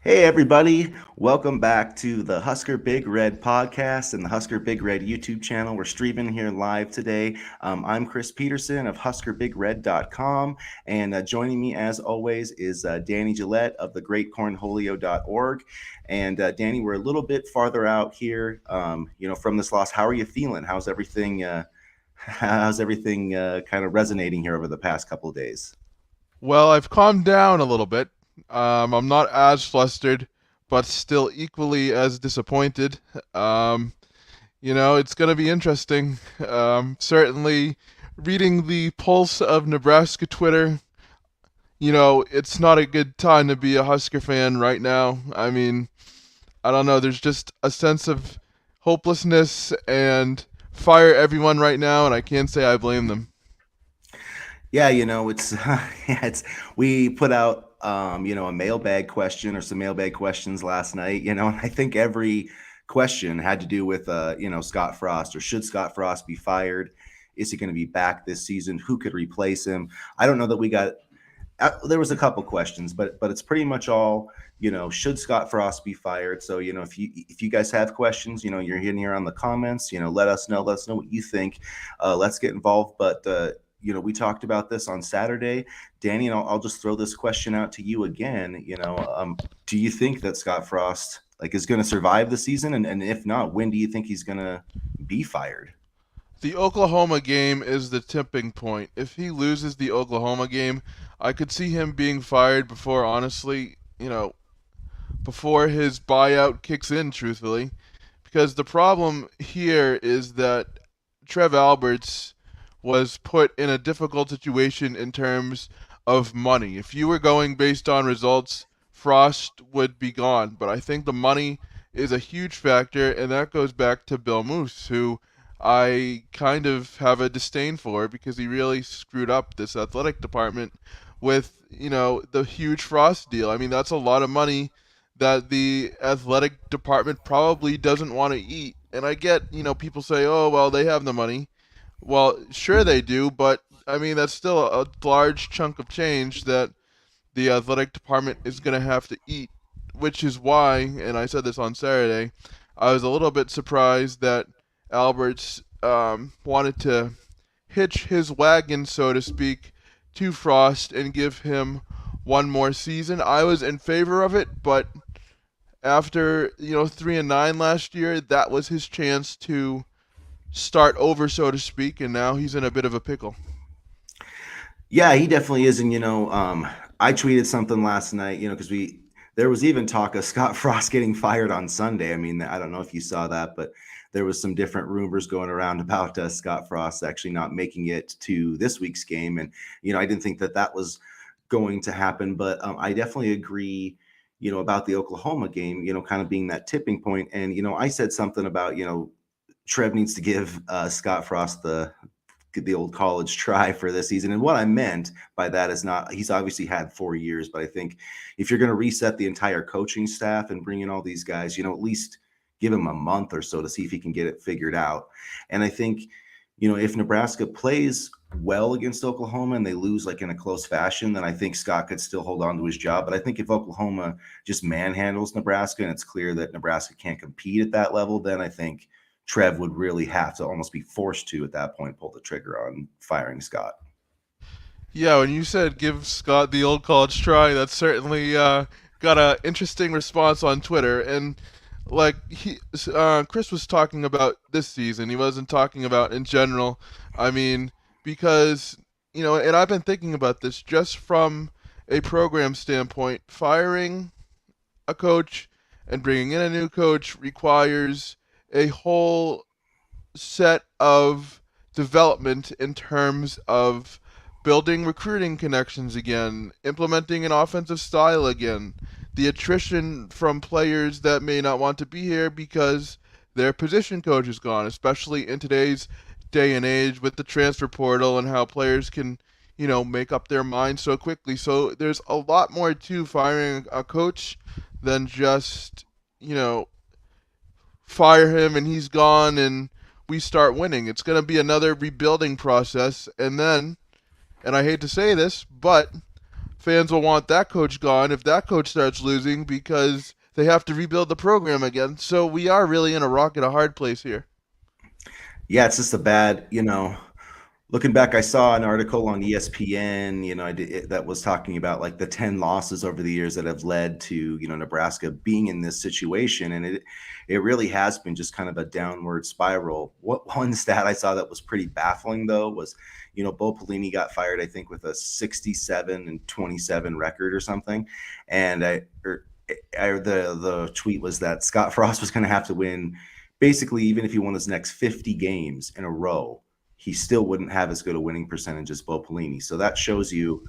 Hey, everybody. Welcome back to the Husker Big Red podcast and the Husker Big Red YouTube channel. We're streaming here live today. I'm Chris Peterson of HuskerBigRed.com, and joining me, as always, is Danny Gillette of thegreatcornholio.org. And Danny, we're a little bit farther out here, from this loss. How are you feeling? How's everything? How's everything kind of resonating here over the past couple of days? Well, I've calmed down a little bit. I'm not as flustered, but still equally as disappointed. It's going to be interesting. Certainly, reading the pulse of Nebraska Twitter, it's not a good time to be a Husker fan right now. I mean, I don't know. There's just a sense of hopelessness and fire everyone right now, and I can't say I blame them. Yeah, it's it's we put out a mailbag question or some mailbag questions last night, and I think every question had to do with Scott Frost, or should Scott Frost be fired? Is he going to be back this season? Who could replace him? I don't know that we got there was a couple questions, but it's pretty much all, should Scott Frost be fired? So, if you guys have questions, you're in here on the comments, let us know what you think. Let's get involved. But we talked about this on Saturday. Danny, and I'll just throw this question out to you again. Do you think that Scott Frost is going to survive the season? And if not, when do you think he's going to be fired? The Oklahoma game is the tipping point. If he loses the Oklahoma game, I could see him being fired before, honestly, before his buyout kicks in, truthfully. Because the problem here is that Trev Alberts was put in a difficult situation in terms of money. If you were going based on results, Frost would be gone. But I think the money is a huge factor, and that goes back to Bill Moose, who I kind of have a disdain for because he really screwed up this athletic department with, the huge Frost deal. I mean, that's a lot of money that the athletic department probably doesn't want to eat. And I get, people say, oh, well, they have the money. Well, sure they do, but I mean, that's still a large chunk of change that the athletic department is going to have to eat, which is why, and I said this on Saturday, I was a little bit surprised that Alberts wanted to hitch his wagon, so to speak, to Frost and give him one more season. I was in favor of it, but after 3-9 last year, that was his chance to start over, so to speak, and now he's in a bit of a pickle. Yeah, he definitely is. And, I tweeted something last night, because there was even talk of Scott Frost getting fired on Sunday. I mean, I don't know if you saw that, but there was some different rumors going around about Scott Frost actually not making it to this week's game. And, I didn't think that that was going to happen, but I definitely agree, about the Oklahoma game, kind of being that tipping point. And, I said something about, Trev needs to give Scott Frost the old college try for this season. And what I meant by that is not, he's obviously had 4 years, but I think if you're going to reset the entire coaching staff and bring in all these guys, at least give him a month or so to see if he can get it figured out. And I think, if Nebraska plays well against Oklahoma and they lose in a close fashion, then I think Scott could still hold on to his job. But I think if Oklahoma just manhandles Nebraska and it's clear that Nebraska can't compete at that level, then I think Trev would really have to almost be forced to, at that point, pull the trigger on firing Scott. Yeah, when you said give Scott the old college try, that certainly got a interesting response on Twitter. And Chris was talking about this season. He wasn't talking about in general. I mean, because and I've been thinking about this just from a program standpoint. Firing a coach and bringing in a new coach requires a whole set of development in terms of building recruiting connections again, implementing an offensive style again, the attrition from players that may not want to be here because their position coach is gone, especially in today's day and age with the transfer portal and how players can, make up their minds so quickly. So there's a lot more to firing a coach than just, fire him and he's gone and we start winning. It's going to be another rebuilding process. And then, and I hate to say this, but fans will want that coach gone if that coach starts losing because they have to rebuild the program again. So we are really in a rock and a hard place here. Yeah, it's just a bad, looking back, I saw an article on ESPN, that was talking about like the 10 losses over the years that have led to, Nebraska being in this situation. And it really has been just kind of a downward spiral. What one stat I saw that was pretty baffling though was, Bo Pelini got fired, I think, with a 67-27 record or something. And the tweet was that Scott Frost was going to have to win basically, even if he won his next 50 games in a row, he still wouldn't have as good a winning percentage as Bo Pelini. So that shows you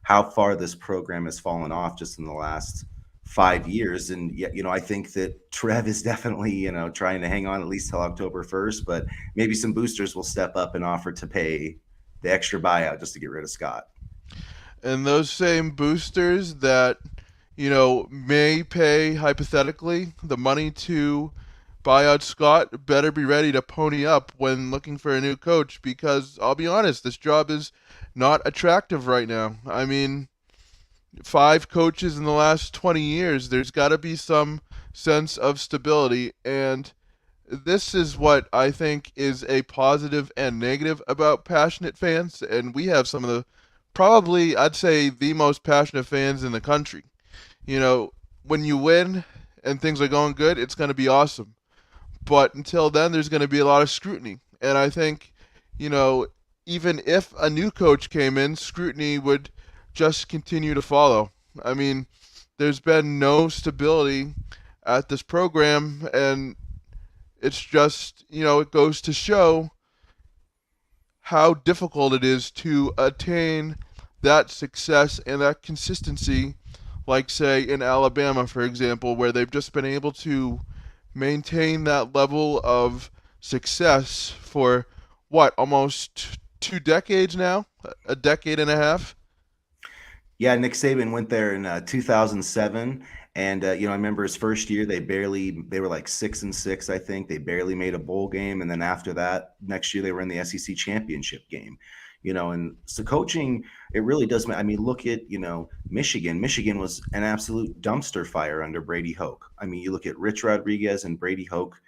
how far this program has fallen off just in the last 5 years. And yet, I think that Trev is definitely, trying to hang on at least till October 1st, but maybe some boosters will step up and offer to pay the extra buyout just to get rid of Scott. And those same boosters that, may pay hypothetically the money to buy out Scott better be ready to pony up when looking for a new coach because I'll be honest, this job is not attractive right now. I mean, 5 coaches in the last 20 years, there's got to be some sense of stability. And this is what I think is a positive and negative about passionate fans. And we have some of the, probably, I'd say, the most passionate fans in the country. You know, when you win and things are going good, it's going to be awesome. But until then, there's going to be a lot of scrutiny. And I think, you know, even if a new coach came in, scrutiny would just continue to follow. I mean, there's been no stability at this program, and it's just, it goes to show how difficult it is to attain that success and that consistency, like, say, in Alabama, for example, where they've just been able to maintain that level of success for what, almost 2 decades now? A decade and a half? Yeah, Nick Saban went there in 2007, and I remember his first year they were like 6-6, I think. They barely made a bowl game, and then after that, next year they were in the SEC championship game. And so coaching, it really does. I mean, look at Michigan. Michigan was an absolute dumpster fire under Brady Hoke. I mean, you look at Rich Rodriguez and Brady Hoke.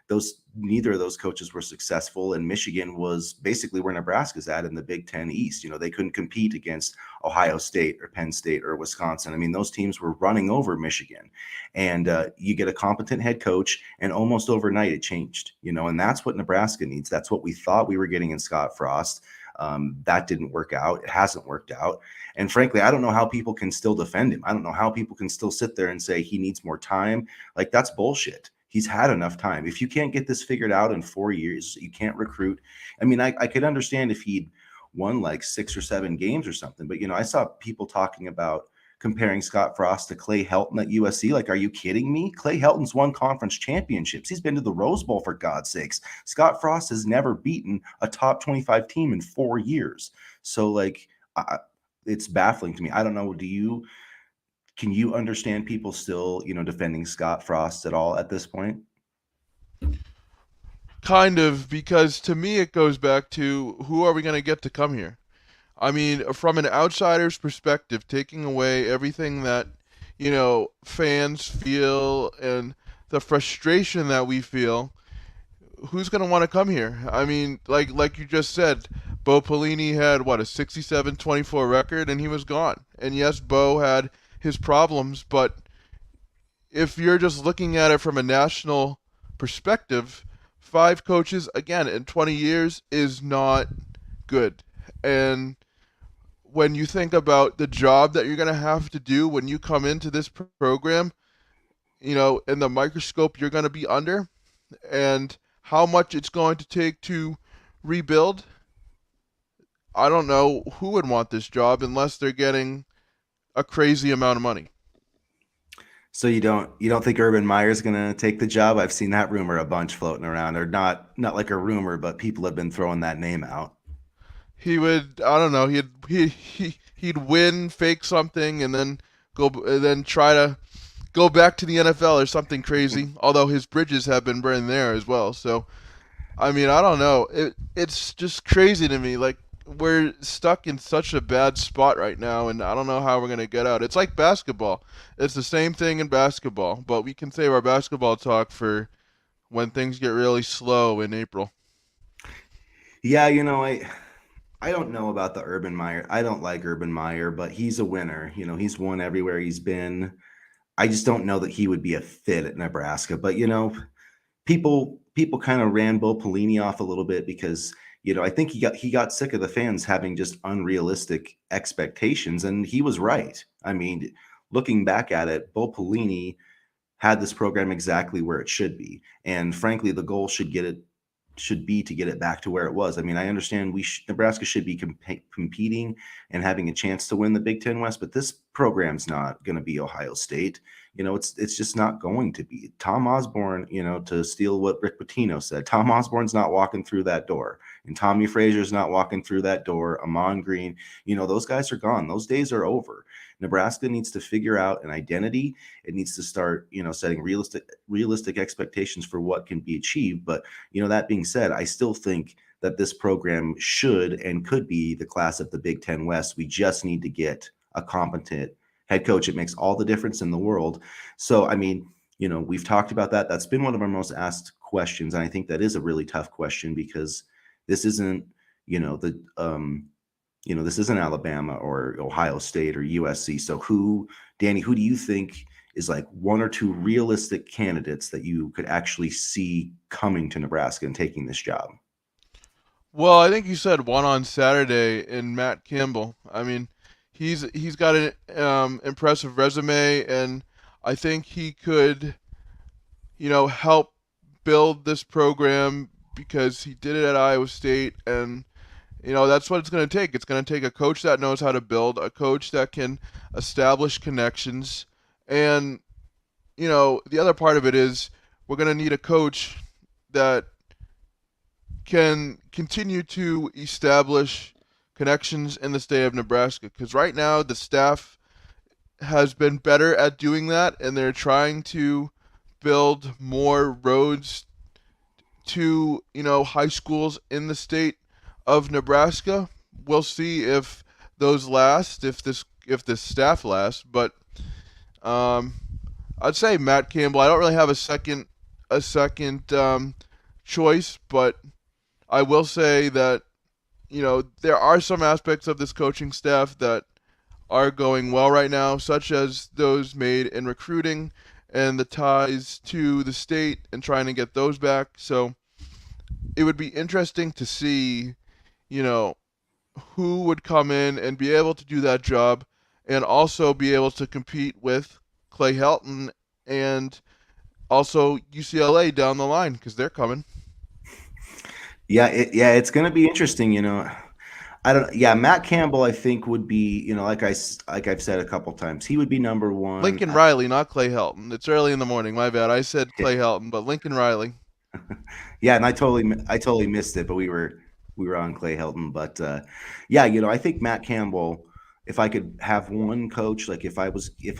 Those Neither of those coaches were successful, and Michigan was basically where Nebraska's at in the Big Ten East. They couldn't compete against Ohio State or Penn State or Wisconsin. I mean, those teams were running over Michigan, and you get a competent head coach, and almost overnight it changed. And that's what Nebraska needs. That's what we thought we were getting in Scott Frost. That didn't work out. It hasn't worked out. And frankly, I don't know how people can still defend him. I don't know how people can still sit there and say he needs more time. Like, that's bullshit. He's had enough time. If you can't get this figured out in 4 years, you can't recruit. I mean, I could understand if he'd won like 6 or 7 games or something, but I saw people talking about comparing Scott Frost to Clay Helton at USC. Like, are you kidding me? Clay Helton's won conference championships. He's been to the Rose Bowl, for God's sakes. Scott Frost has never beaten a top 25 team in 4 years. So, like, it's baffling to me. I don't know. Can you understand people still, defending Scott Frost at all at this point? Kind of, because to me it goes back to who are we going to get to come here? I mean, from an outsider's perspective, taking away everything that, fans feel and the frustration that we feel, who's going to want to come here? I mean, like you just said, Bo Pelini had what, a 67-24 record and he was gone. And yes, Bo had his problems, but if you're just looking at it from a national perspective, 5 coaches again in 20 years is not good. And when you think about the job that you're going to have to do when you come into this program, in the microscope you're going to be under, and how much it's going to take to rebuild, I don't know who would want this job unless they're getting a crazy amount of money. So you don't think Urban Meyer's going to take the job? I've seen that rumor a bunch floating around, or not like a rumor, but people have been throwing that name out. He would, I don't know, he'd win, fake something, and then try to go back to the NFL or something crazy. Although his bridges have been burned there as well. So I mean, I don't know. It's just crazy to me. Like, we're stuck in such a bad spot right now, and I don't know how we're gonna get out. It's like basketball. It's the same thing in basketball, but we can save our basketball talk for when things get really slow in April. Yeah, I don't know about the Urban Meyer. I don't like Urban Meyer, but he's a winner. He's won everywhere he's been. I just don't know that he would be a fit at Nebraska. But people kind of ran Bo Pelini off a little bit because I think he got sick of the fans having just unrealistic expectations, and he was right. I mean, looking back at it, Bo Pelini had this program exactly where it should be, and frankly, the goal should be to get it back to where it was. I mean, I understand Nebraska should be competing and having a chance to win the Big Ten West, but this program's not going to be Ohio State. It's just not going to be. Tom Osborne, to steal what Rick Pitino said, Tom Osborne's not walking through that door, and Tommy Frazier's not walking through that door. Amon Green, those guys are gone. Those days are over. Nebraska needs to figure out an identity. It needs to start, setting realistic expectations for what can be achieved. But that being said, I still think that this program should and could be the class of the Big Ten West. We just need to get a competent head coach. It makes all the difference in the world. So, I mean, we've talked about that. That's been one of our most asked questions. And I think that is a really tough question because this isn't, this isn't Alabama or Ohio State or USC. So Danny, who do you think is like one or two realistic candidates that you could actually see coming to Nebraska and taking this job? Well, I think you said one on Saturday in Matt Campbell. I mean, he's got an impressive resume, and I think he could, help build this program because he did it at Iowa State, and that's what it's going to take. It's going to take a coach that knows how to build, a coach that can establish connections, and the other part of it is we're going to need a coach that can continue to establish connections in the state of Nebraska. Because right now, the staff has been better at doing that, and they're trying to build more roads to, high schools in the state of Nebraska. We'll see if those last, if this staff lasts, but um, I'd say Matt Campbell. I don't really have a second choice, but I will say that there are some aspects of this coaching staff that are going well right now, such as those made in recruiting and the ties to the state and trying to get those back. So it would be interesting to see, you know, who would come in and be able to do that job and also be able to compete with Clay Helton and also UCLA down the line because they're coming. Yeah, it's going to be interesting. I don't. Yeah, Matt Campbell, I think would be. Like I've said a couple times, he would be number one. Lincoln Riley, not Clay Helton. It's early in the morning. My bad. I said Clay Helton, but Lincoln Riley. Yeah, and I totally missed it, but we were on Clay Helton. But yeah, I think Matt Campbell. If I could have one coach, like if I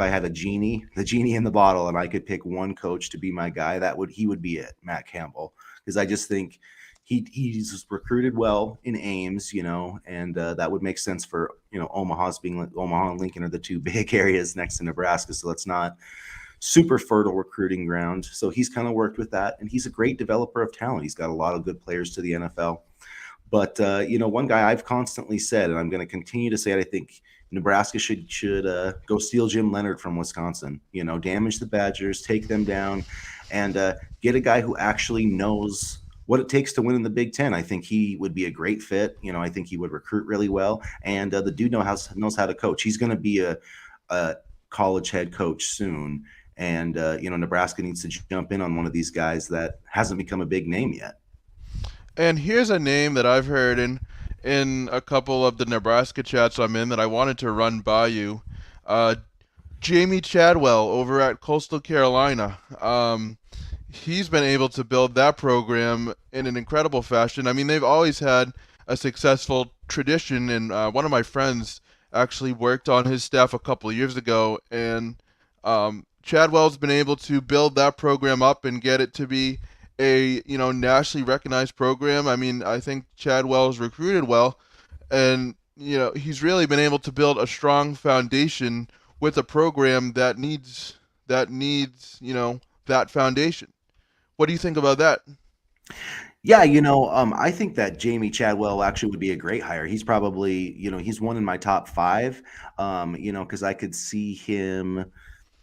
had the genie in the bottle, and I could pick one coach to be my guy, he would be it, Matt Campbell, because I just think he's recruited well in Ames, and that would make sense for Omaha and Lincoln are the two big areas next to Nebraska, so that's not super fertile recruiting ground. So he's kind of worked with that, and he's a great developer of talent. He's got a lot of good players to the NFL. But one guy I've constantly said, and I'm going to continue to say it, I think Nebraska should go steal Jim Leonard from Wisconsin. Damage the Badgers, take them down, and get a guy who actually knows what it takes to win in the Big Ten. I think he would be a great fit. I think he would recruit really well, and the dude knows how to coach. He's going to be a college head coach soon, and Nebraska needs to jump in on one of these guys that hasn't become a big name yet. And here's a name that I've heard in a couple of the Nebraska chats I'm in that I wanted to run by you. Uh, Jamie Chadwell over at Coastal Carolina. He's been able to build that program in an incredible fashion. I mean, they've always had a successful tradition, and one of my friends actually worked on his staff a couple of years ago, and Chadwell's been able to build that program up and get it to be a nationally recognized program. I mean, I think Chadwell's recruited well, And he's really been able to build a strong foundation with a program that needs that foundation. What do you think about that? Yeah, I think that Jamie Chadwell actually would be a great hire. He's probably, he's one in my top five, because I could see him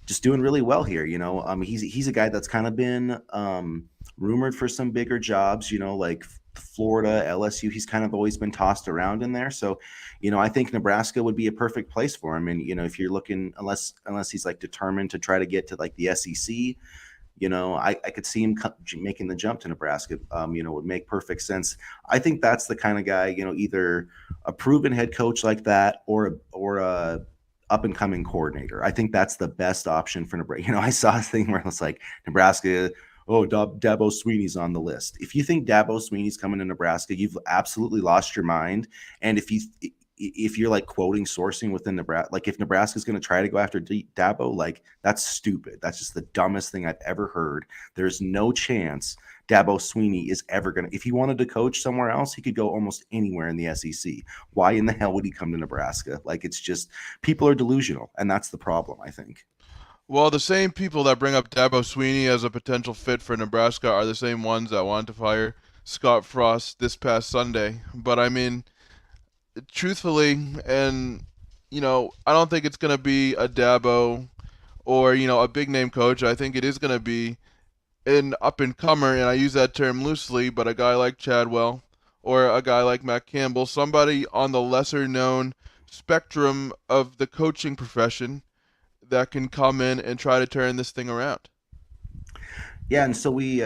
just doing really well here. He's a guy that's kind of been rumored for some bigger jobs. Like Florida, LSU. He's kind of always been tossed around in there. So, I think Nebraska would be a perfect place for him. And if you're looking, unless he's like determined to try to get to like the SEC. I could see him making the jump to Nebraska. Would make perfect sense. I think that's the kind of guy, either a proven head coach like that or a up and coming coordinator. I think that's the best option for Nebraska. I saw a thing where it was like Nebraska. Oh, Dabo Sweeney's on the list. If you think Dabo Sweeney's coming to Nebraska, you've absolutely lost your mind. And if you're like quoting sourcing within Nebraska, like if Nebraska's going to try to go after Dabo, like that's stupid. That's just the dumbest thing I've ever heard. There's no chance Dabo Sweeney is ever going to, if he wanted to coach somewhere else, he could go almost anywhere in the SEC. Why in the hell would he come to Nebraska? Like it's just, people are delusional. And that's the problem, I think. Well, the same people that bring up Dabo Sweeney as a potential fit for Nebraska are the same ones that wanted to fire Scott Frost this past Sunday. But I mean, truthfully, and I don't think it's gonna be a Dabo or a big name coach. I think it is gonna be an up and comer, and I use that term loosely, but a guy like Chadwell or a guy like Matt Campbell, somebody on the lesser known spectrum of the coaching profession that can come in and try to turn this thing around. Yeah, and so we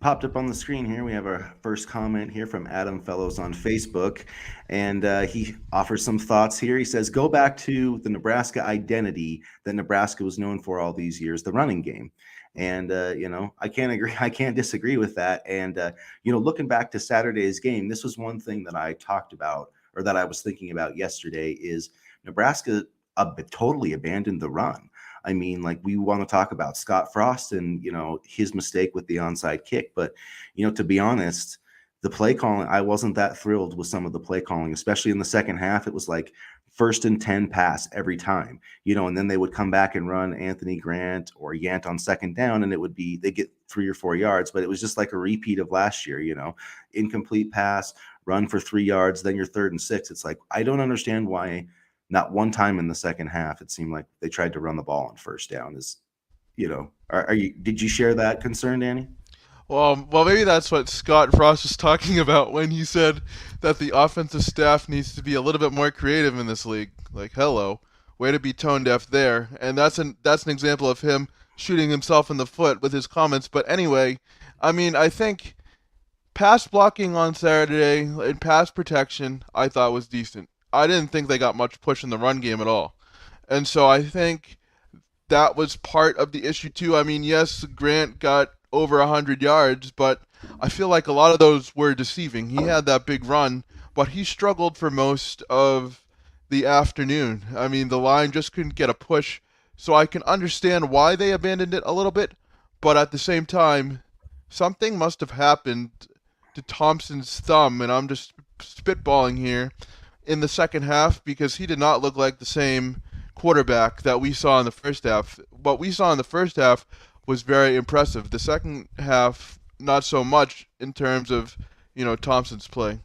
popped up on the screen here. We have our first comment here from Adam Fellows on Facebook, and he offers some thoughts here. He says, "Go back to the Nebraska identity that Nebraska was known for all these years, the running game." And I can't agree. I can't disagree with that. And looking back to Saturday's game, this was one thing that I talked about, or that I was thinking about yesterday, is Nebraska totally abandoned the run. I mean, like we want to talk about Scott Frost and his mistake with the onside kick, but to be honest, the play calling, I wasn't that thrilled with some of the play calling, especially in the second half. It was like 1st and 10 pass every time, and then they would come back and run Anthony Grant or Yant on second down, and it would be they get 3 or 4 yards, but it was just like a repeat of last year, incomplete pass, run for 3 yards, then you're 3rd and 6. It's like I don't understand why not one time in the second half it seemed like they tried to run the ball on first down. Are you, did you share that concern, Danny? Well, maybe that's what Scott Frost was talking about when he said that the offensive staff needs to be a little bit more creative in this league. Like, hello, way to be tone deaf there. And that's an example of him shooting himself in the foot with his comments. But anyway, I mean, I think pass blocking on Saturday and pass protection I thought was decent. I didn't think they got much push in the run game at all. And so I think that was part of the issue too. I mean, yes, Grant got over 100 yards, but I feel like a lot of those were deceiving. He had that big run, but he struggled for most of the afternoon. I mean, the line just couldn't get a push, so I can understand why they abandoned it a little bit, but at the same time, something must have happened to Thompson's thumb, and I'm just spitballing here, in the second half because he did not look like the same quarterback that we saw in the first half. What we saw in the first half was very impressive. The second half, not so much in terms of, Thompson's play.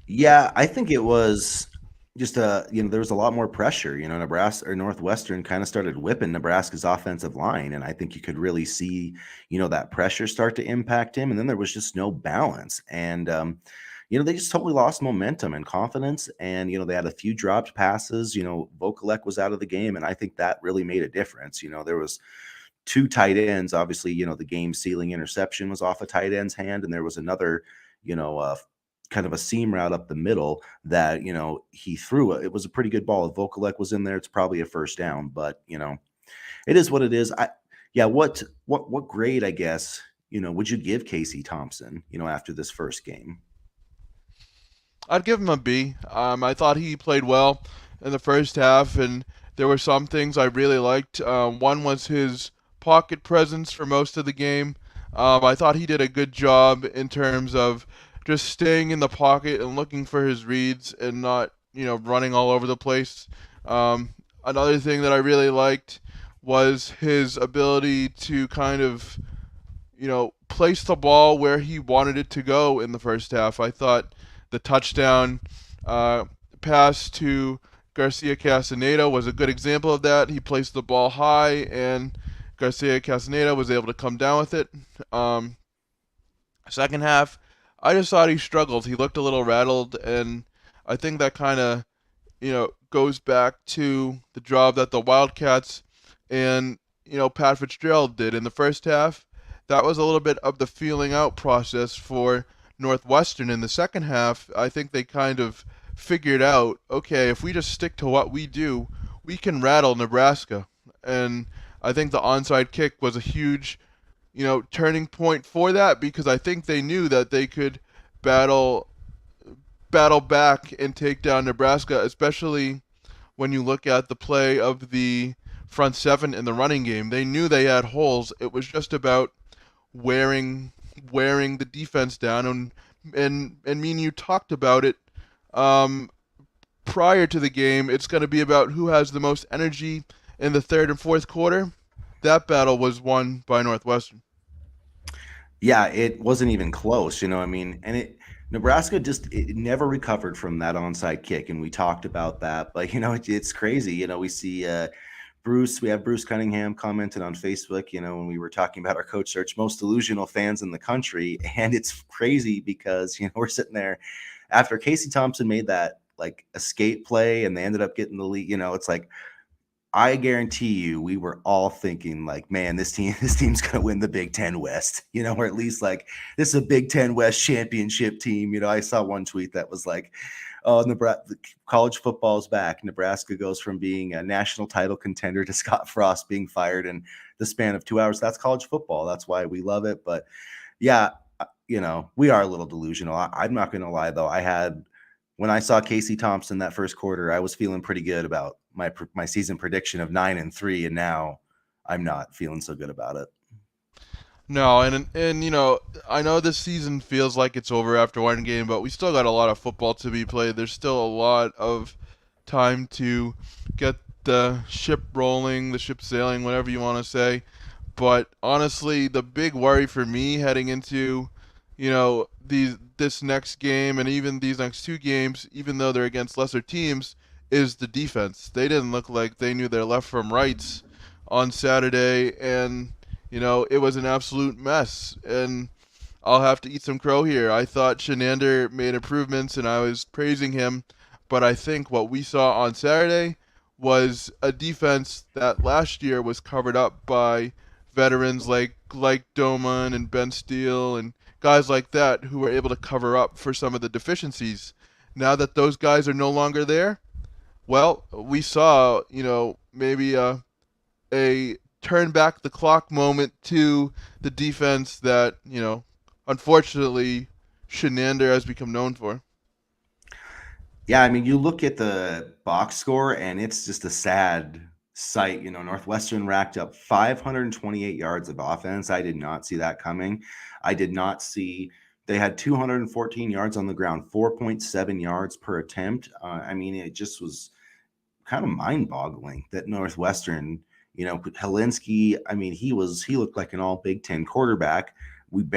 Yeah, I think it was just there was a lot more pressure. Nebraska or Northwestern kind of started whipping Nebraska's offensive line, and I think you could really see, that pressure start to impact him. And then there was just no balance, and they just totally lost momentum and confidence. And they had a few dropped passes. Vokalek was out of the game, and I think that really made a difference. There was two tight ends. Obviously, the game sealing interception was off a tight end's hand, and there was another, kind of a seam route up the middle that he threw. It was a pretty good ball. If Vokalek was in there, it's probably a first down. But it is what it is. Yeah. What grade, I guess, would you give Casey Thompson? After this first game? I'd give him a B. I thought he played well in the first half, and there were some things I really liked. One was his pocket presence for most of the game. I thought he did a good job in terms of just staying in the pocket and looking for his reads and not, running all over the place. Another thing that I really liked was his ability to kind of, place the ball where he wanted it to go in the first half. I thought the touchdown uh, pass to Garcia Castaneda was a good example of that. He placed the ball high, and Garcia Castaneda was able to come down with it. Um, Second half, I just thought he struggled. He looked a little rattled, and I think that kind of, goes back to the job that the Wildcats and, Pat Fitzgerald did in the first half. That was a little bit of the feeling out process for Northwestern in the second half. I think they kind of figured out, okay, if we just stick to what we do, we can rattle Nebraska. And I think the onside kick was a huge, turning point for that, because I think they knew that they could battle battle back and take down Nebraska, especially when you look at the play of the front seven in the running game. They knew they had holes. It was just about wearing the defense down, and me and you talked about it um, prior to the game. It's going to be about who has the most energy in the third and fourth quarter. That battle was won by Northwestern. Yeah, it wasn't even close, I mean, and Nebraska just it never recovered from that onside kick, and we talked about that. But it's crazy. We see we have Bruce Cunningham commented on Facebook, when we were talking about our coach search, most delusional fans in the country. And it's crazy because, we're sitting there after Casey Thompson made that like escape play and they ended up getting the lead. It's like, I guarantee you, we were all thinking like, man, this team's gonna win the Big Ten West, or at least like this is a Big Ten West championship team. I saw one tweet that was like, oh, Nebraska, college football is back. Nebraska goes from being a national title contender to Scott Frost being fired in the span of 2 hours. That's college football. That's why we love it. But yeah, we are a little delusional. I'm not going to lie, though. When I saw Casey Thompson that first quarter, I was feeling pretty good about my season prediction of 9-3, and now I'm not feeling so good about it. No, and I know this season feels like it's over after one game, but we still got a lot of football to be played. There's still a lot of time to get the ship rolling, the ship sailing, whatever you want to say. But honestly, the big worry for me heading into, this next game and even these next two games, even though they're against lesser teams, is the defense. They didn't look like they knew their left from rights on Saturday, and it was an absolute mess. And I'll have to eat some crow here. I thought Shenander made improvements, and I was praising him, but I think what we saw on Saturday was a defense that last year was covered up by veterans like Doman and Ben Steele and guys like that who were able to cover up for some of the deficiencies. Now that those guys are no longer there, well, we saw, maybe a turn back the clock moment to the defense that, unfortunately, Shenander has become known for. Yeah, I mean, you look at the box score, and it's just a sad sight. Northwestern racked up 528 yards of offense. I did not see that coming. I did not see they had 214 yards on the ground, 4.7 yards per attempt. I mean, it just was kind of mind-boggling that Northwestern, Helinski, I mean, he looked like an all Big Ten quarterback.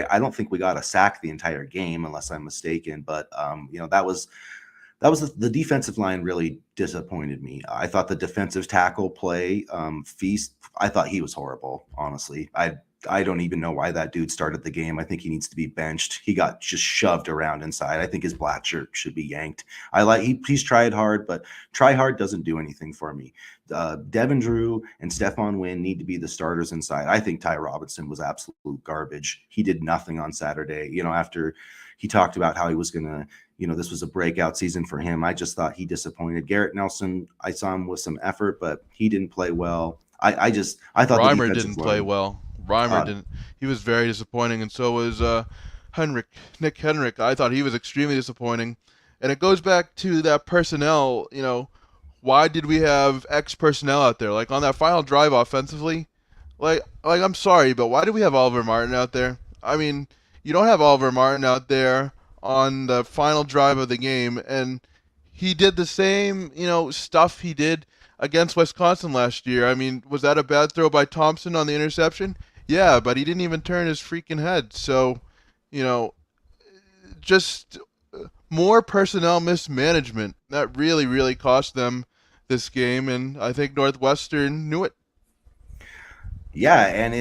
I don't think we got a sack the entire game, unless I'm mistaken. But that was the defensive line really disappointed me. I thought the defensive tackle play, Feast, I thought he was horrible, honestly. I don't even know why that dude started the game. I think he needs to be benched. He got just shoved around inside. I think his black shirt should be yanked. He's tried hard, but try hard doesn't do anything for me. Devin Drew and Stephon Wynn need to be the starters inside. I think Ty Robinson was absolute garbage. He did nothing on Saturday. After he talked about how he was going to, this was a breakout season for him. I just thought he disappointed. Garrett Nelson, I saw him with some effort, but he didn't play well. I thought the Reimer defensive didn't play line, well. Reimer uh, didn't. He was very disappointing, and so was Nick Henrik. I thought he was extremely disappointing. And it goes back to that personnel. Why did we have X personnel out there? Like on that final drive offensively, I'm sorry, but why did we have Oliver Martin out there? I mean, you don't have Oliver Martin out there on the final drive of the game, and he did the same, stuff he did against Wisconsin last year. I mean, was that a bad throw by Thompson on the interception? Yeah, but he didn't even turn his freaking head. So, you know, just more personnel mismanagement that really, really cost them this game, and I think Northwestern knew it. Yeah, and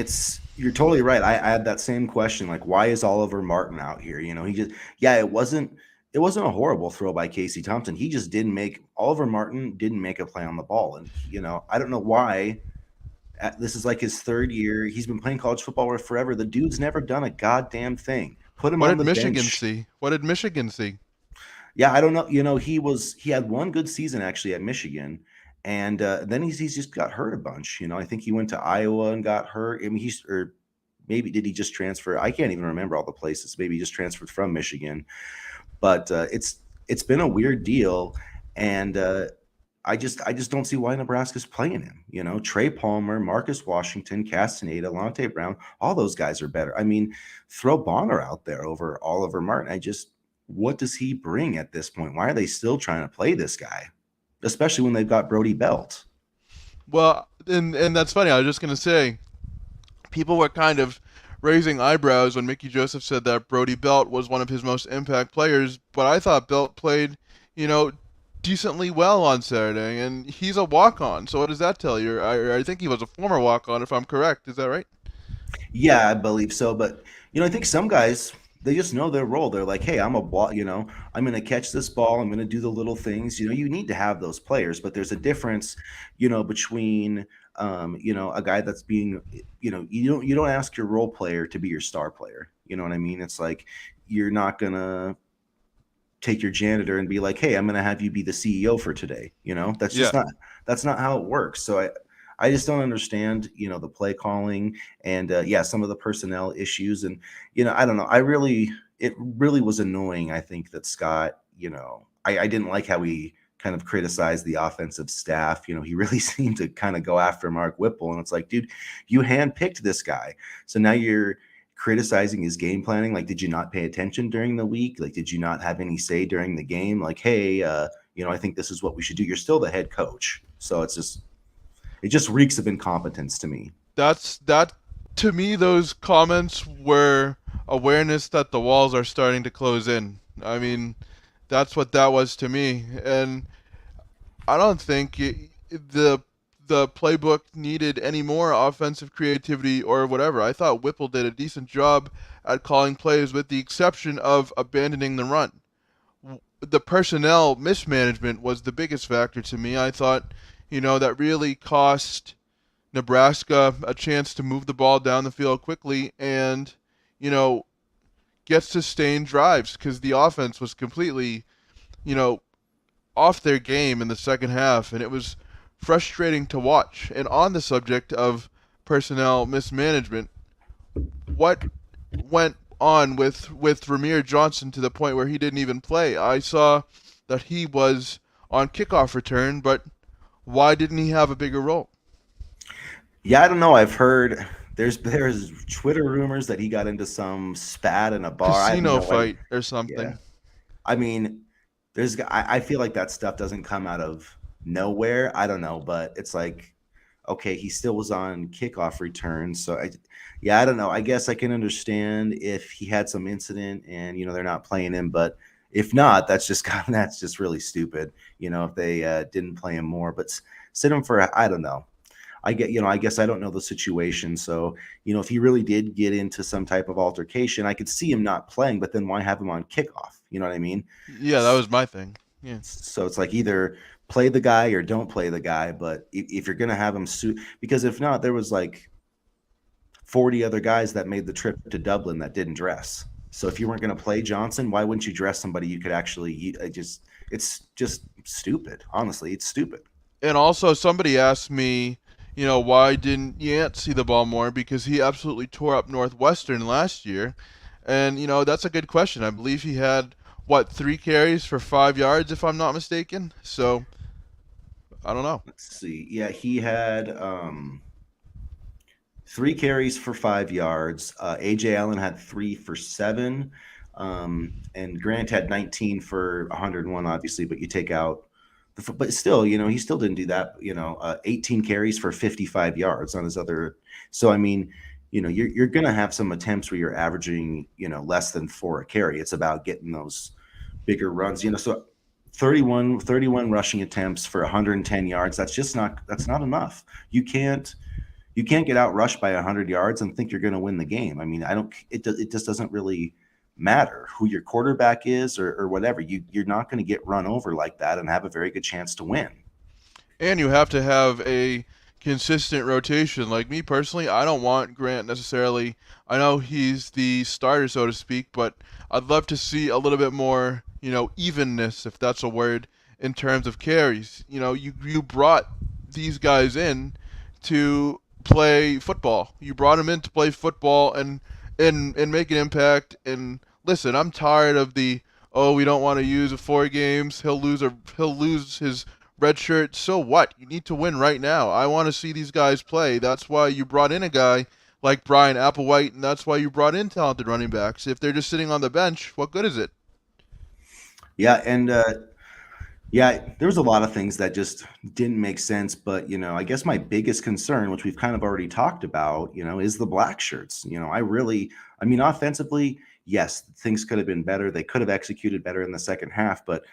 you're totally right. I had that same question, like, why is Oliver Martin out here? He just yeah, it wasn't a horrible throw by Casey Thompson. He just didn't make Oliver Martin didn't make a play on the ball, and I don't know why. This is like his third year. He's been playing college football for forever. The dude's never done a goddamn thing. Put him What on did the Michigan bench. see? What did Michigan see? Yeah, I don't know. He had one good season actually at Michigan, and then he's just got hurt a bunch. I think he went to Iowa and got hurt. I mean, or maybe did he just transfer? I can't even remember all the places. Maybe he just transferred from Michigan, but it's been a weird deal, and I just don't see why Nebraska's playing him. Trey Palmer, Marcus Washington, Castaneda, Lante Brown, all those guys are better. I mean, throw Bonner out there over Oliver Martin. What does he bring at this point? Why are they still trying to play this guy, especially when they've got Brody Belt? Well, and that's funny. I was just gonna say, people were kind of raising eyebrows when Mickey Joseph said that Brody Belt was one of his most impact players, but I thought Belt played, you know, decently well on Saturday, and he's a walk-on. So what does that tell you? I think he was a former walk-on, if I'm correct. Is that right? Yeah, I believe so. But I think some guys they just know their role. They're like, hey, I'm a ball. I'm going to catch this ball. I'm going to do the little things. You need to have those players, but there's a difference, between a guy that's being, you don't ask your role player to be your star player. You know what I mean? It's like you're not gonna take your janitor and be like, "Hey, I'm going to have you be the CEO for today." That's just Yeah. not how it works. So I just don't understand, the play calling and yeah, some of the personnel issues and I don't know. It really was annoying. I think that Scott, I didn't like how he kind of criticized the offensive staff. He really seemed to kind of go after Mark Whipple, and it's like, dude, you handpicked this guy, so now you're criticizing his game planning. Like, did you not pay attention during the week? Like, did you not have any say during the game? Like, hey, I think this is what we should do. You're still the head coach, so it just reeks of incompetence to me. That to me those comments were awareness that the walls are starting to close in. I mean, that's what that was to me. And I don't think the playbook needed any more offensive creativity or whatever. I thought Whipple did a decent job at calling plays, with the exception of abandoning the run. The personnel mismanagement was the biggest factor to me. I thought, that really cost Nebraska a chance to move the ball down the field quickly and, you know, get sustained drives, because the offense was completely, you know, off their game in the second half, and it was frustrating to watch. And on the subject of personnel mismanagement, what went on with Ramir Johnson to the point where he didn't even play? I saw that he was on kickoff return, but why didn't he have a bigger role? Yeah, I don't know. I've heard there's Twitter rumors that he got into some spat in a bar. I have Casino no idea. fight or Yeah, something. I mean, I feel like that stuff doesn't come out of nowhere. I don't know, but it's like, okay, he still was on kickoff return. So yeah, I don't know. I guess I can understand if he had some incident and they're not playing him, but if not, that's just that's just really stupid. If they didn't play him more, but sit him for I don't know. I guess I don't know the situation. So, if he really did get into some type of altercation, I could see him not playing, but then why have him on kickoff? You know what I mean? Yeah, that was my thing. Yeah. So it's like either play the guy or don't play the guy. But if you're going to have him suit, because if not, there was like 40 other guys that made the trip to Dublin that didn't dress. So if you weren't going to play Johnson, why wouldn't you dress somebody you could actually? It's just stupid. Honestly, it's stupid. And also, somebody asked me, why didn't Yant see the ball more? Because he absolutely tore up Northwestern last year. And, that's a good question. I believe he had, what, 3 carries for 5 yards, if I'm not mistaken? So, I don't know. Let's see. Yeah, he had 3 carries for 5 yards. AJ Allen had 3 for 7. And Grant had 19 for 101, obviously, but you take out but still, he still didn't do that. 18 carries for 55 yards on his other. So I mean, you're gonna have some attempts where you're averaging, less than 4 a carry. It's about getting those bigger runs. So 31 rushing attempts for 110 yards. That's not enough. You can't get out rushed by 100 yards and think you're going to win the game. I mean, I don't. It just doesn't really matter who your quarterback is or whatever. You're not going to get run over like that and have a very good chance to win. And you have to have a consistent rotation. Like me personally, I don't want Grant necessarily. I know he's the starter, so to speak, but I'd love to see a little bit more, evenness, if that's a word, in terms of carries. You brought these guys in to play football. You brought them in to play football and make an impact. And listen, I'm tired of the, oh, we don't want to use 4 games. He'll lose his red shirt. So what? You need to win right now. I want to see these guys play. That's why you brought in a guy like Brian Applewhite, and that's why you brought in talented running backs. If they're just sitting on the bench, what good is it? Yeah, and yeah, there was a lot of things that just didn't make sense. But I guess my biggest concern, which we've kind of already talked about, is the black shirts. I mean, offensively, yes, things could have been better. They could have executed better in the second half. But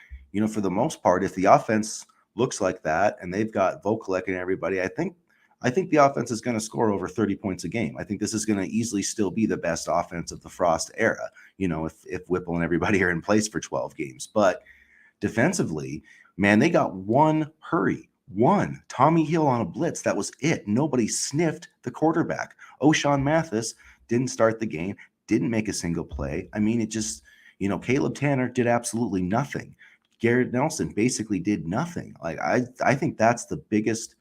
for the most part, if the offense looks like that and they've got Vokalek and everybody, I think the offense is going to score over 30 points a game. I think this is going to easily still be the best offense of the Frost era. If Whipple and everybody are in place for 12 games, but defensively, man, they got one hurry, one Tommy Hill on a blitz. That was it. Nobody sniffed the quarterback. O'Shawn Mathis didn't start the game, didn't make a single play. I mean, it just, Caleb Tanner did absolutely nothing. Garrett Nelson basically did nothing. Like I think that's the biggest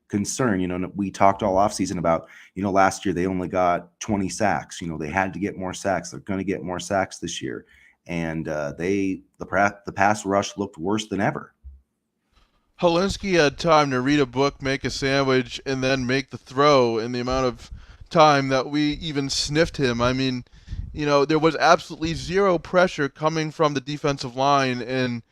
concern. We talked all offseason about, last year they only got 20 sacks. They had to get more sacks. They're going to get more sacks this year. And the pass rush looked worse than ever. Helinski had time to read a book, make a sandwich, and then make the throw in the amount of time that we even sniffed him. I mean, there was absolutely zero pressure coming from the defensive line, and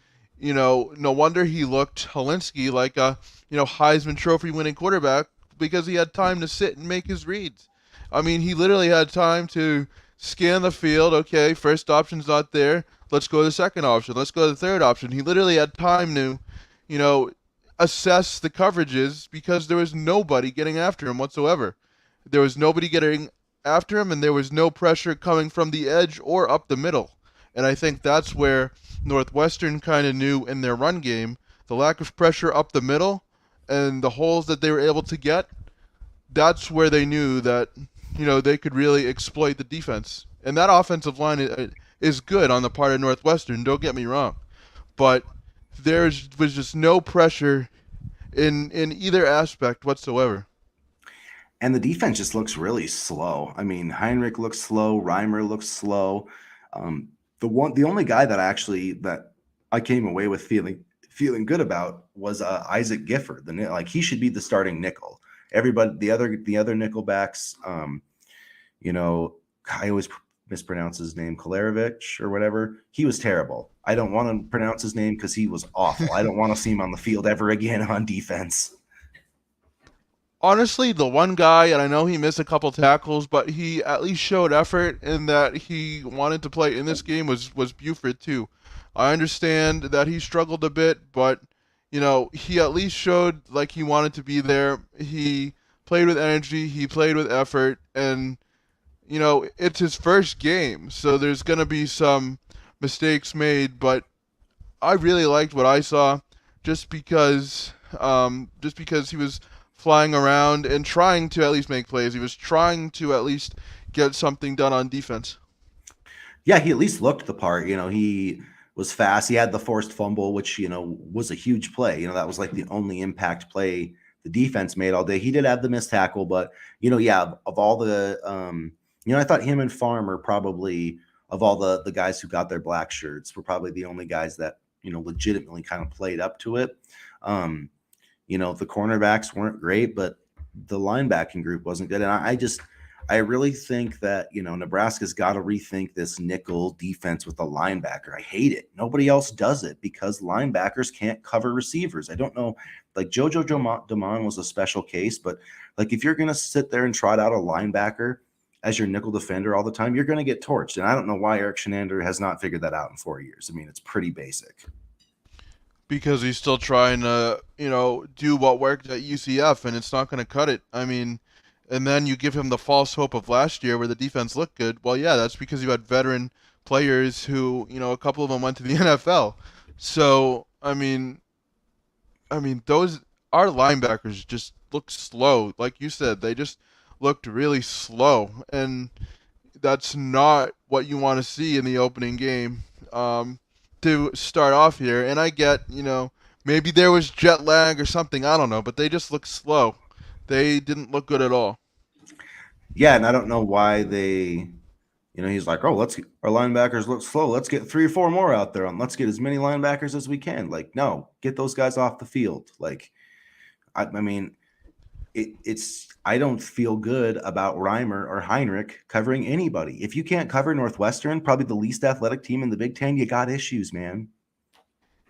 no wonder he looked Helinski like a Heisman Trophy winning quarterback because he had time to sit and make his reads. I mean, he literally had time to scan the field. Okay, first option's not there. Let's go to the second option. Let's go to the third option. He literally had time to, you know, assess the coverages because there was nobody getting after him whatsoever. There was nobody getting after him, and there was no pressure coming from the edge or up the middle. And I think that's where Northwestern kind of knew in their run game the lack of pressure up the middle and the holes that they were able to get. That's where they knew that they could really exploit the defense. And that offensive line is good on the part of Northwestern. Don't get me wrong, but there was just no pressure in either aspect whatsoever. And the defense just looks really slow. I mean, Heinrich looks slow. Reimer looks slow. The only guy that I came away with feeling good about was Isaac Gifford. He should be the starting nickel. Everybody, the other nickel backs, I always mispronounce his name, Kolarevich or whatever. He was terrible. I don't want to pronounce his name because he was awful. I don't want to see him on the field ever again on defense. Honestly, the one guy, and I know he missed a couple tackles, but he at least showed effort in that he wanted to play in this game was Buford too. I understand that he struggled a bit, but he at least showed like he wanted to be there. He played with energy, he played with effort, and it's his first game, so there's gonna be some mistakes made, but I really liked what I saw, just because he was flying around and trying to at least make plays. He was trying to at least get something done on defense. Yeah, he at least looked the part. He was fast. He had the forced fumble, which was a huge play. That was like the only impact play the defense made all day. He did have the missed tackle, but yeah, of all the I thought him and Farm are probably, of all the guys who got their black shirts, were probably the only guys that legitimately kind of played up to it. The cornerbacks weren't great, but the linebacking group wasn't good. And I really think that, Nebraska's got to rethink this nickel defense with a linebacker. I hate it. Nobody else does it because linebackers can't cover receivers. I don't know. Like JoJo Damon was a special case, but like if you're going to sit there and trot out a linebacker as your nickel defender all the time, you're going to get torched. And I don't know why Eric Shenander has not figured that out in 4 years. I mean, it's pretty basic. Because he's still trying to, do what worked at UCF, and it's not going to cut it. I mean, and then you give him the false hope of last year where the defense looked good. Well, yeah, that's because you had veteran players who, a couple of them went to the NFL. So, those our linebackers just look slow. Like you said, they just looked really slow, and that's not what you want to see in the opening game. To start off here. And I get, maybe there was jet lag or something. I don't know, but they just look slow. They didn't look good at all. Yeah, and I don't know why he's like, oh, our linebackers look slow. Let's get 3 or 4 more out there, and let's get as many linebackers as we can. Like, no, get those guys off the field. Like, I mean, it's I don't feel good about Reimer or Heinrich covering anybody. If you can't cover Northwestern, probably the least athletic team in the Big Ten, you got issues, man.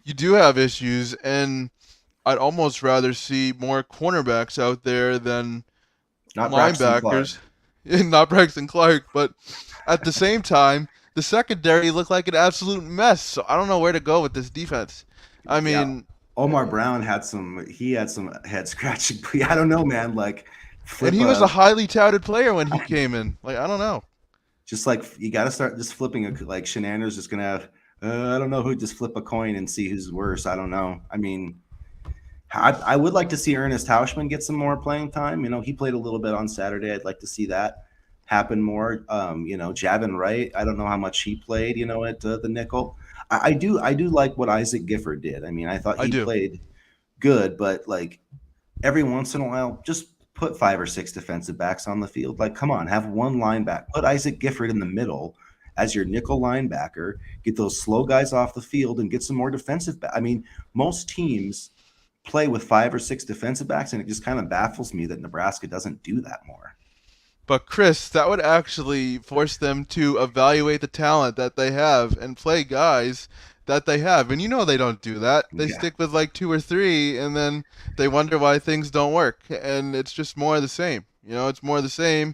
You do have issues, and I'd almost rather see more cornerbacks out there than Not Braxton Clark. linebackers. Not Braxton Clark, but at the same time, the secondary looked like an absolute mess. So I don't know where to go with this defense. I Yeah. mean, Omar Brown had some head scratching. I don't know, man. Like and flip he was a a highly touted player when he came in. Like, I don't know. just like you got to start just flipping like Shenander's just gonna have. I don't know who just flip a coin and see who's worse. I don't know. I mean, I would like to see Ernest Hausman get some more playing time. He played a little bit on Saturday. I'd like to see that happen more. Javin Wright. I don't know how much he played. At the nickel. I do like what Isaac Gifford did. I mean, I thought I he do. played good, but like every once in a while, just put 5 or 6 defensive backs on the field. Like, come on, have one linebacker. Put Isaac Gifford in the middle as your nickel linebacker. Get those slow guys off the field and get some more defensive back. I mean, most teams play with 5 or 6 defensive backs, and it just kind of baffles me that Nebraska doesn't do that more. But Chris, that would actually force them to evaluate the talent that they have and play guys that they have. And they don't do that. They Yeah. stick with like two or three and then they wonder why things don't work. And it's just more of the same. It's more of the same.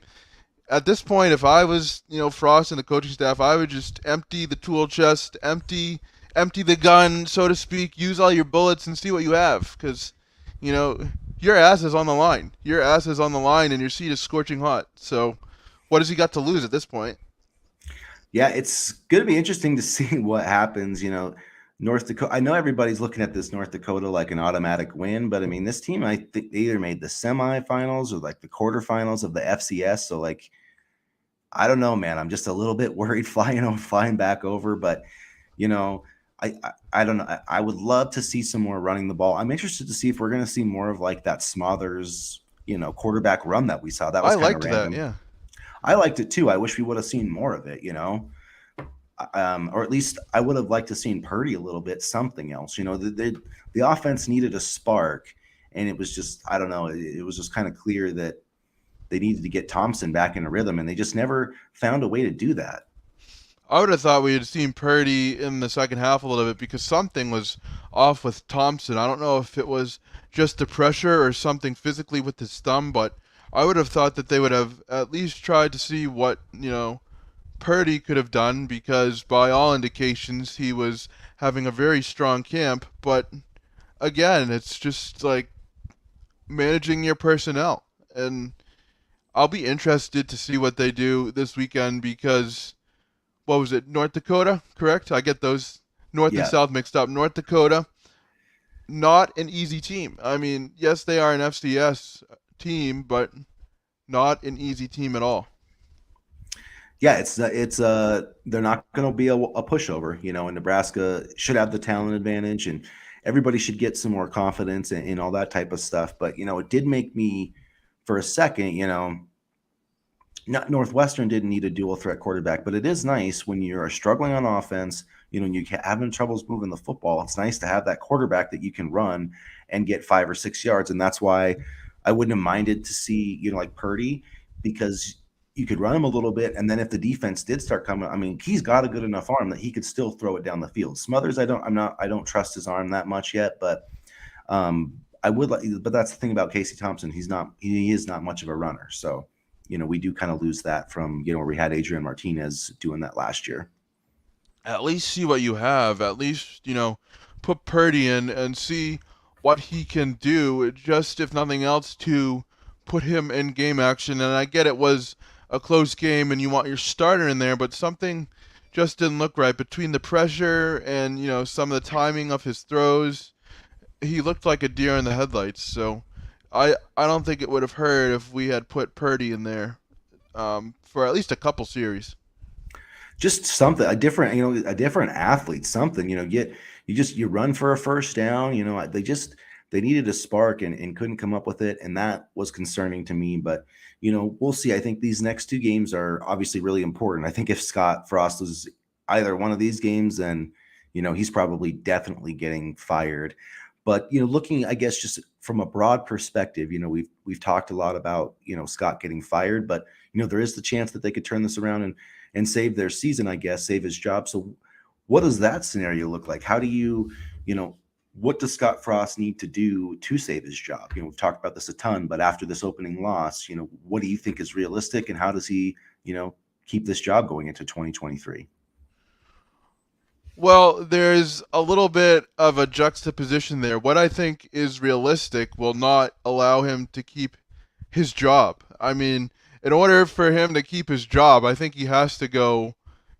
At this point, if I was, Frost and the coaching staff, I would just empty the tool chest, empty the gun, so to speak, use all your bullets and see what you have. Because, you know, your ass is on the line. Your ass is on the line and your seat is scorching hot. So, what has he got to lose at this point? Yeah, it's going to be interesting to see what happens. North Dakota. I know everybody's looking at this North Dakota like an automatic win, but I mean, this team, I think they either made the semifinals or like the quarterfinals of the FCS. So, like, I don't know, man. I'm just a little bit worried flying back over, but you know, I don't know. I would love to see some more running the ball. I'm interested to see if we're going to see more of like that Smothers, quarterback run that we saw. That I was kind of liked that, random. yeah. I liked it too. I wish we would have seen more of it. Or at least I would have liked to seen Purdy a little bit, something else. The offense needed a spark, and it was just I don't know. It was just kind of clear that they needed to get Thompson back in a rhythm, and they just never found a way to do that. I would have thought we had seen Purdy in the second half a little bit because something was off with Thompson. I don't know if it was just the pressure or something physically with his thumb, but I would have thought that they would have at least tried to see what, Purdy could have done because by all indications he was having a very strong camp. But again, it's just like managing your personnel. And I'll be interested to see what they do this weekend because what was it, North Dakota? Correct? I get those North and Yeah, South mixed up. North Dakota, not an easy team. I mean, yes, they are an FCS team, but not an easy team at all. yeah. They're not going to be a pushover. And Nebraska should have the talent advantage, and everybody should get some more confidence and all that type of stuff. But it did make me for a second. Not Northwestern didn't need a dual threat quarterback, but it is nice when you're struggling on offense, and you're having troubles moving the football. It's nice to have that quarterback that you can run and get 5 or 6 yards. And that's why I wouldn't have minded to see, like Purdy, because you could run him a little bit, and then if the defense did start coming, I mean, he's got a good enough arm that he could still throw it down the field. Smothers, I don't trust his arm that much yet, but I would like, but that's the thing about Casey Thompson. He is not much of a runner. So, we do kind of lose that from, where we had Adrian Martinez doing that last year. At least see what you have. At least, put Purdy in and see what he can do, just if nothing else, to put him in game action. And I get it was a close game and you want your starter in there, but something just didn't look right between the pressure and, some of the timing of his throws. He looked like a deer in the headlights. So I don't think it would have hurt if we had put Purdy in there for at least a couple series. Just something, a different athlete, something, you run for a first down, they needed a spark and couldn't come up with it. And that was concerning to me, but we'll see. I think these next two games are obviously really important. I think if Scott Frost loses either one of these games, then, he's probably definitely getting fired. But, looking, I guess, just from a broad perspective, we've talked a lot about, Scott getting fired, but, there is the chance that they could turn this around and save their season, I guess, save his job. So what does that scenario look like? How do what does Scott Frost need to do to save his job? We've talked about this a ton, but after this opening loss, what do you think is realistic, and how does he, keep this job going into 2023? Well, there's a little bit of a juxtaposition there. What I think is realistic will not allow him to keep his job. I mean, in order for him to keep his job, I think he has to go,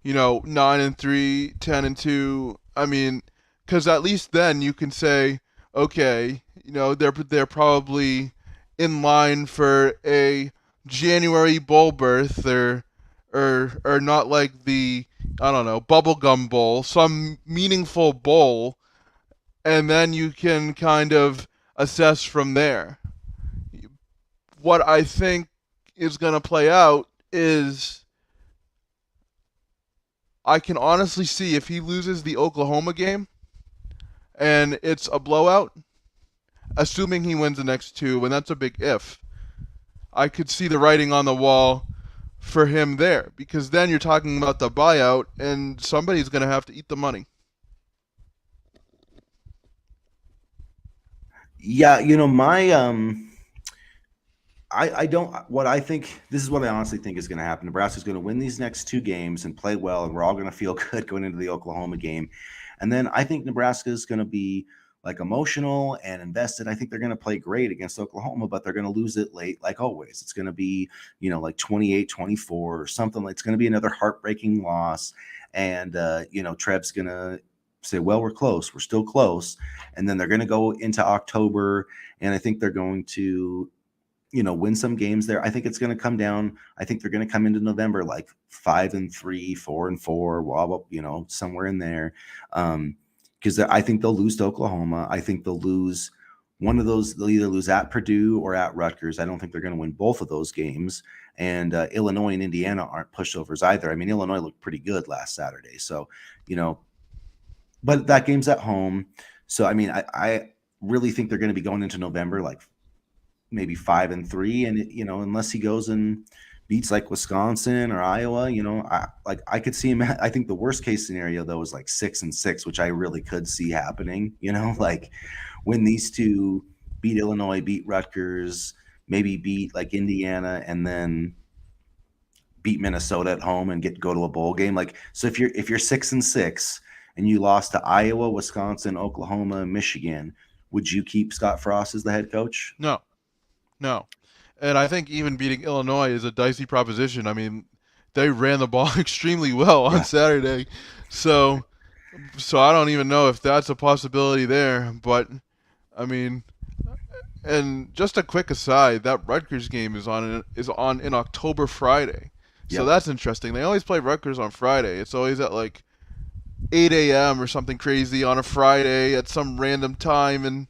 9-3, 10-2. I mean, because at least then you can say, okay, they're probably in line for a January bowl berth, or not like the, I don't know, bubblegum bowl, some meaningful bowl, and then you can kind of assess from there. What I think is going to play out is I can honestly see if he loses the Oklahoma game and it's a blowout, assuming he wins the next two, and that's a big if, I could see the writing on the wall for him there, because then you're talking about the buyout and somebody's going to have to eat the money. Yeah, my I don't what I think this is what I honestly think is going to happen. Nebraska's going to win these next two games and play well, and we're all going to feel good going into the Oklahoma game. And then I think Nebraska is going to be like emotional and invested. I think they're going to play great against Oklahoma, but they're going to lose it late, like always. It's going to be, like 28-24 or something. It's going to be another heartbreaking loss. And, Trev's going to say, well, we're close. We're still close. And then they're going to go into October, and I think they're going to, win some games there. I think it's going to come down. I think they're going to come into November like 5-3, 4-4, somewhere in there. Because I think they'll lose to Oklahoma. I think they'll lose one of those. They'll either lose at Purdue or at Rutgers. I don't think they're going to win both of those games. And Illinois and Indiana aren't pushovers either. I mean, Illinois looked pretty good last Saturday. So, but that game's at home. So, I mean, I really think they're going to be going into November like maybe 5-3. And, unless he goes and beats like Wisconsin or Iowa, I could see him. I think the worst case scenario though is like 6-6, which I really could see happening. Like when these two beat Illinois, beat Rutgers, maybe beat like Indiana, and then beat Minnesota at home and go to a bowl game. Like, so if you're 6-6 and you lost to Iowa, Wisconsin, Oklahoma, Michigan, would you keep Scott Frost as the head coach? No. And I think even beating Illinois is a dicey proposition. I mean, they ran the ball extremely well on Saturday. So I don't even know if that's a possibility there. But, I mean, and just a quick aside, that Rutgers game is on in October Friday. So that's interesting. They always play Rutgers on Friday. It's always at like 8 a.m. or something crazy on a Friday at some random time. And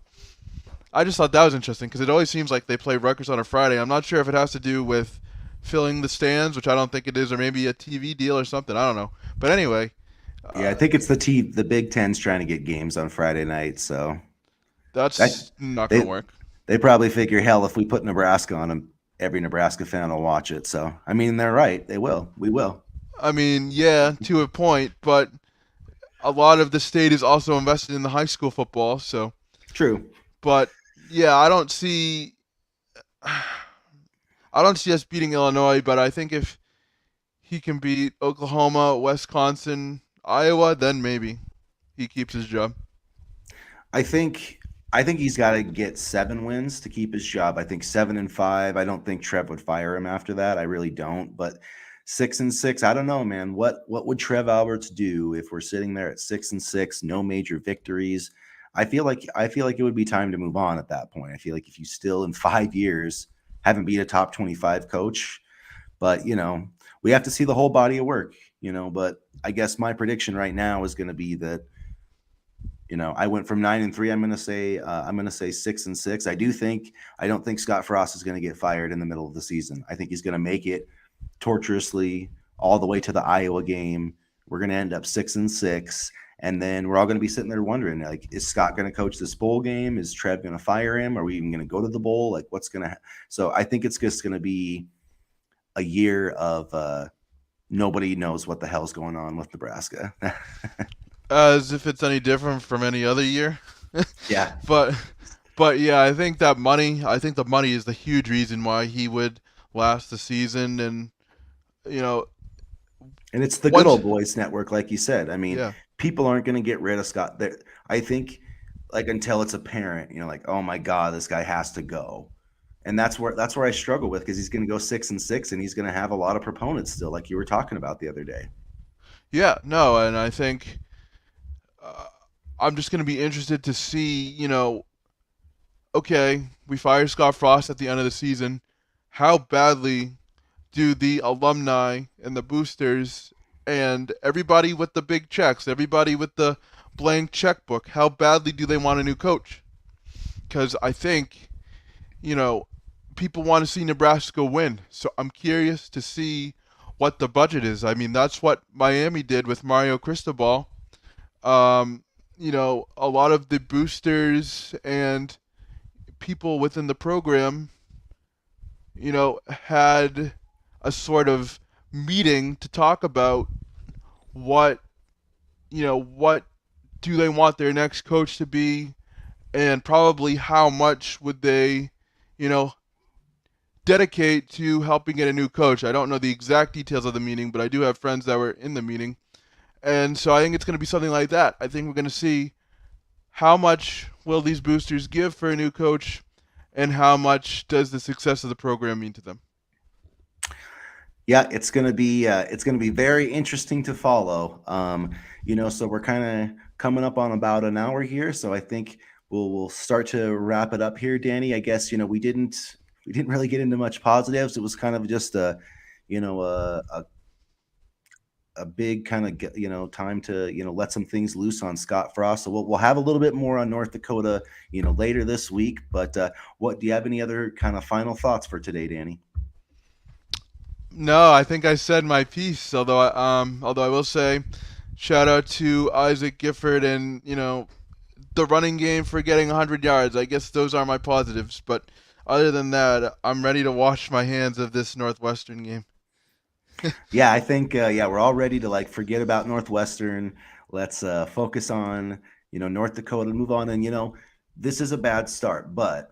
I just thought that was interesting because it always seems like they play Rutgers on a Friday. I'm not sure if it has to do with filling the stands, which I don't think it is, or maybe a TV deal or something. I don't know. But anyway. I think it's the Big Ten's trying to get games on Friday night, so that's not going to work. They probably figure, hell, if we put Nebraska on them, every Nebraska fan will watch it. So I mean, they're right. They will. We will. I mean, yeah, to a point, but a lot of the state is also invested in the high school football. So, True. but yeah, I don't see us beating Illinois, but I think if he can beat Oklahoma, Wisconsin, Iowa, then maybe he keeps his job. I think I think he's got to get 7 wins to keep his job. I think 7-5. I don't think Trev would fire him after that. I really don't. But 6-6, I don't know, man. What would Trev Alberts do if we're sitting there at 6-6, no major victories? I feel like it would be time to move on at that point. I feel like if you still in 5 years haven't beat a top 25 coach, but we have to see the whole body of work. But I guess my prediction right now is going to be that I went from 9-3. I'm gonna say 6-6. I don't think Scott Frost is gonna get fired in the middle of the season. I think he's gonna make it torturously all the way to the Iowa game. We're gonna end up 6-6, and then we're all gonna be sitting there wondering, like, is Scott gonna coach this bowl game? Is Trev gonna fire him? Are we even gonna go to the bowl? Like, what's gonna? So I think it's just gonna be a year of nobody knows what the hell's going on with Nebraska. As if it's any different from any other year. Yeah, but but yeah, I think the money is the huge reason why he would last the season, and you know and it's the good once old boys network, like you said. I mean, yeah. people aren't going to get rid of Scott. I think, like, until it's apparent, like, oh my god, this guy has to go, and that's where I struggle with, because he's going to go 6-6, and he's going to have a lot of proponents still, like you were talking about the other day. Yeah, no, and I think uh, I'm just going to be interested to see, okay, we fire Scott Frost at the end of the season. How badly do the alumni and the boosters and everybody with the big checks, everybody with the blank checkbook, how badly do they want a new coach? Because I think, you know, people want to see Nebraska win. So I'm curious to see what the budget is. I mean, that's what Miami did with Mario Cristobal. Um, a lot of the boosters and people within the program, had a sort of meeting to talk about what, what do they want their next coach to be, and probably how much would they, you know, dedicate to helping get a new coach. I don't know the exact details of the meeting, but I do have friends that were in the meeting. And so I think it's going to be something like that. I think we're going to see how much will these boosters give for a new coach, and how much does the success of the program mean to them. Yeah, it's gonna be very interesting to follow. So we're kind of coming up on about an hour here, so I think we'll start to wrap it up here, Danny. I guess we didn't really get into much positives. It was kind of just you know a big kind of time to let some things loose on Scott Frost. So we'll have a little bit more on North Dakota later this week. But what do you have any other kind of final thoughts for today, Danny? No, I think I said my piece. Although I will say, shout out to Isaac Gifford and the running game for getting 100 yards. I guess those are my positives. But other than that, I'm ready to wash my hands of this Northwestern game. Yeah, I think we're all ready to like forget about Northwestern. Let's focus on North Dakota, move on, and this is a bad start, but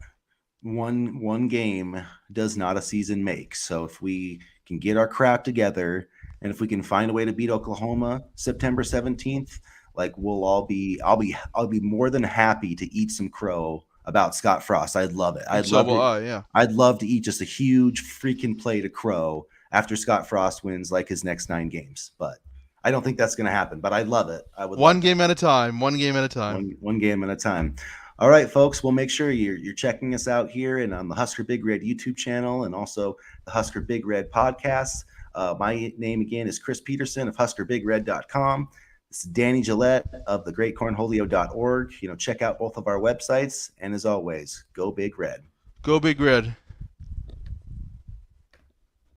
one game does not a season make. So if we can get our crap together, and if we can find a way to beat Oklahoma September 17th, like I'll be more than happy to eat some crow about Scott Frost. I'd love it. And I'd so love will to I. Yeah. I'd love to eat just a huge freaking plate of crow after Scott Frost wins like his next 9 games. But I don't think that's going to happen. But I'd love it. I would One love that. game at a time. One game at a time. One game at a time. All right, folks. We'll make sure you're checking us out here and on the Husker Big Red YouTube channel, and also the Husker Big Red podcast. My name again is Chris Peterson of HuskerBigRed.com. This is Danny Gillette of thegreatcornholio.org. Check out both of our websites, and as always, go Big Red. Go Big Red.